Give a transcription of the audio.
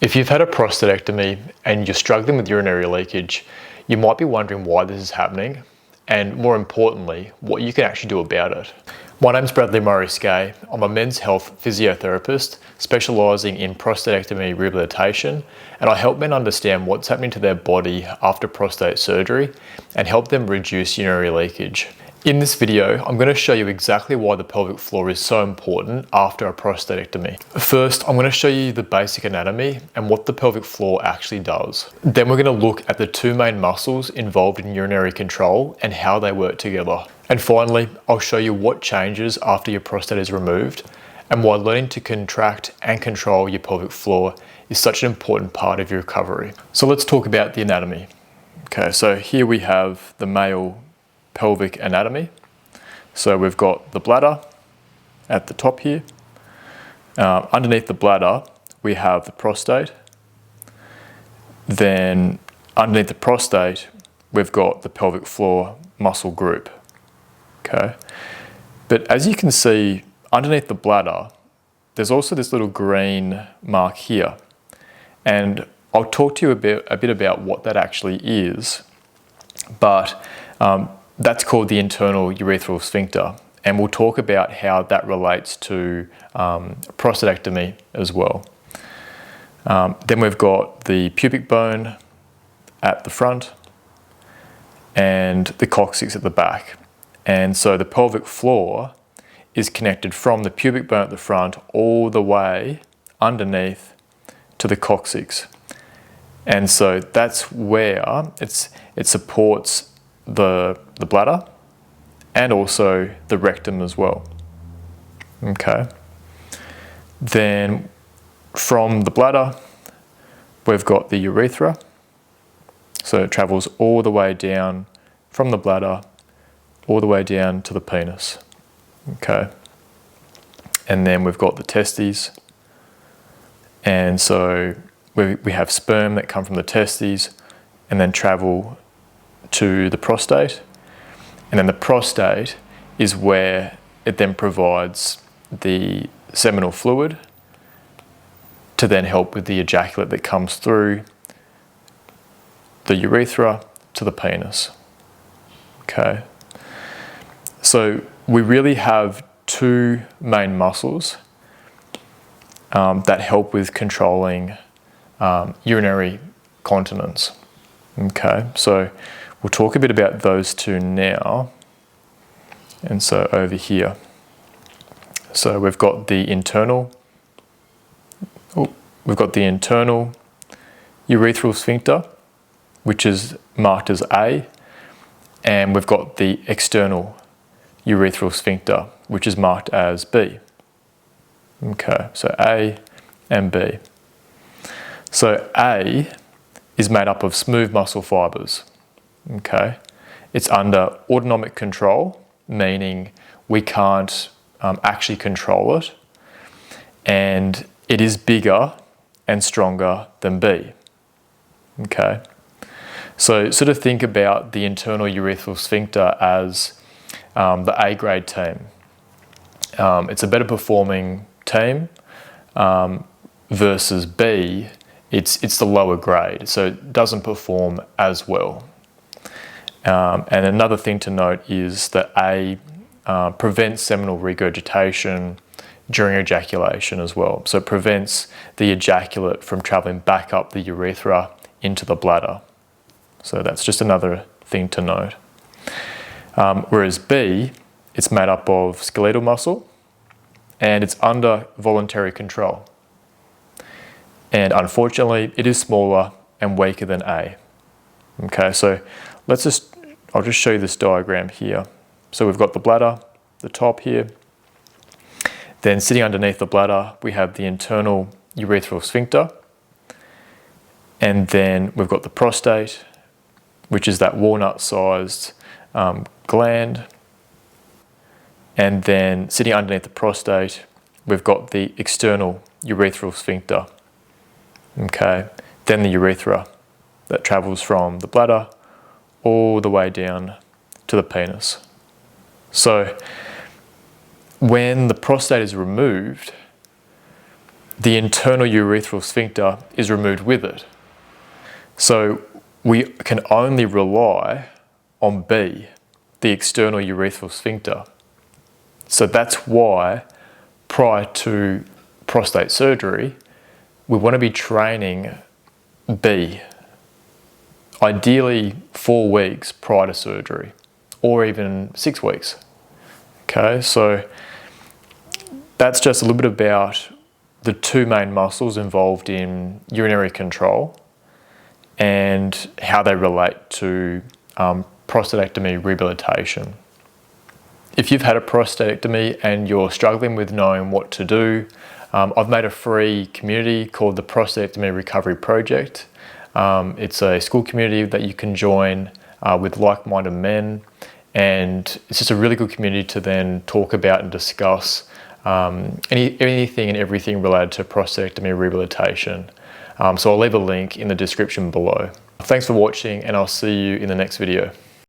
If you've had a prostatectomy and you're struggling with urinary leakage, you might be wondering why this is happening and, more importantly, what you can actually do about it. My name's Bradley Murray-Skey. I'm a men's health physiotherapist specialising in prostatectomy rehabilitation, and I help men understand what's happening to their body after prostate surgery and help them reduce urinary leakage. In this video, I'm going to show you exactly why the pelvic floor is so important after a prostatectomy. First, I'm going to show you the basic anatomy and what the pelvic floor actually does. Then we're going to look at the two main muscles involved in urinary control and how they work together. And finally, I'll show you what changes after your prostate is removed and why learning to contract and control your pelvic floor is such an important part of your recovery. So let's talk about the anatomy. Okay, so here we have the male pelvic anatomy. So we've got the bladder at the top here. Underneath the bladder, we have the prostate. Then underneath the prostate, we've got the pelvic floor muscle group. Okay. But as you can see, underneath the bladder, there's also this little green mark here. And I'll talk to you a bit about what that actually is. But that's called the internal urethral sphincter, and we'll talk about how that relates to prostatectomy as well. Then we've got the pubic bone at the front and the coccyx at the back. And so the pelvic floor is connected from the pubic bone at the front all the way underneath to the coccyx. And so that's where it supports the bladder and also the rectum as well. Okay. Then from the bladder, we've got the urethra. So it travels all the way down from the bladder, all the way down to the penis. Okay. And then we've got the testes. And so we have sperm that come from the testes and then travel to the prostate, and then the prostate is where it then provides the seminal fluid to then help with the ejaculate that comes through the urethra to the penis. Okay, so we really have two main muscles that help with controlling urinary continence. Okay, so we'll talk a bit about those two now. And so over here, so we've got the internal urethral sphincter, which is marked as A, and we've got the external urethral sphincter, which is marked as B. Okay, so A and B. So A is made up of smooth muscle fibers. Okay, it's under autonomic control, meaning we can't actually control it, and it is bigger and stronger than B. Okay, so sort of think about the internal urethral sphincter as the A grade team. It's a better performing team versus B. It's the lower grade, so it doesn't perform as well. And another thing to note is that A prevents seminal regurgitation during ejaculation as well. So it prevents the ejaculate from traveling back up the urethra into the bladder. So that's just another thing to note. Whereas B, it's made up of skeletal muscle and it's under voluntary control. And unfortunately, it is smaller and weaker than A. Okay, so I'll just show you this diagram here. So we've got the bladder, the top here. Then sitting underneath the bladder, we have the internal urethral sphincter. And then we've got the prostate, which is that walnut-sized gland. And then sitting underneath the prostate, we've got the external urethral sphincter. Okay, then the urethra that travels from the bladder all the way down to the penis. So when the prostate is removed, the internal urethral sphincter is removed with it. So we can only rely on B, the external urethral sphincter. So that's why prior to prostate surgery, we want to be training B, ideally 4 weeks prior to surgery, or even 6 weeks. Okay, so that's just a little bit about the 2 main muscles involved in urinary control and how they relate to prostatectomy rehabilitation. If you've had a prostatectomy and you're struggling with knowing what to do, I've made a free community called the Prostatectomy Recovery Project. It's a school community that you can join with like-minded men, and it's just a really good community to then talk about and discuss anything and everything related to prostatectomy rehabilitation. So I'll leave a link in the description below. Thanks for watching, and I'll see you in the next video.